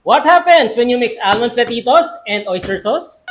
What happens when you mix almond flatitos and oyster sauce?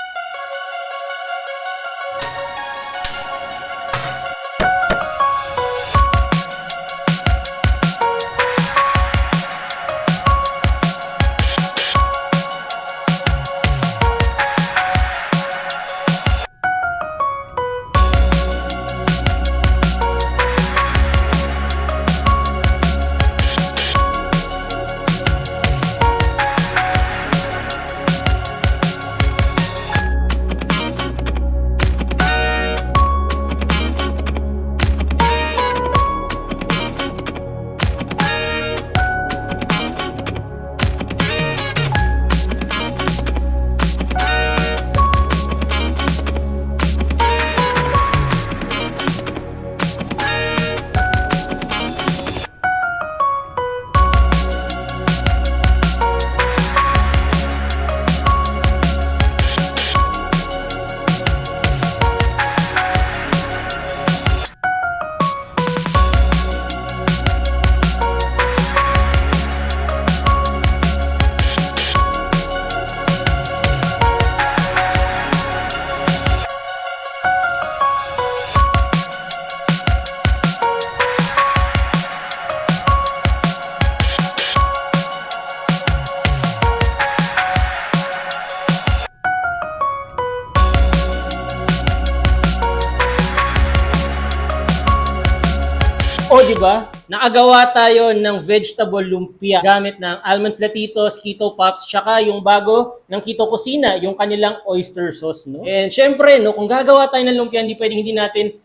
O, di ba? Nakagawa tayo ng vegetable lumpia gamit ng almond flatitos, keto pops, tsaka yung bago ng Keto Kusina, yung kanilang oyster sauce, no? And syempre, no, kung gagawa tayo ng lumpia, hindi natin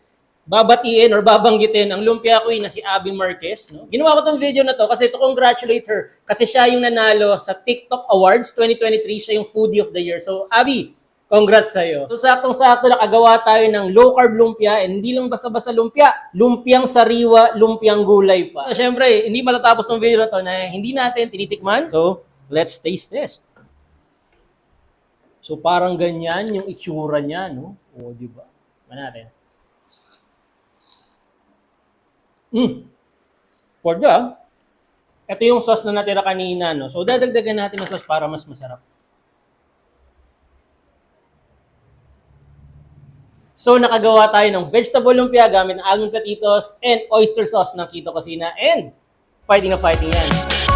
babatiin or babanggitin ang lumpia queen na si Abby Marquez, no? Ginawa ko tong video na to kasi to congratulate her kasi siya yung nanalo sa TikTok Awards 2023, siya yung Foodie of the Year. So, Abby, congrats sa'yo. So, saktong-sakto nakagawa tayo ng low-carb lumpia and hindi lang basta-basta lumpia, lumpiang sariwa, lumpiang gulay pa. So, syempre, hindi matatapos ng video na to na hindi natin tinitikman. So, let's taste test. So, parang ganyan yung itsura niya, no? O, di ba? Natin. Porja, ito yung sauce na natira kanina, no? So, dadagdagan natin ng sauce para mas masarap. So, nakagawa tayo ng vegetable lumpia gamit ng almond flatitos and oyster sauce ng Keto Kusina. And, fighting na fighting yan.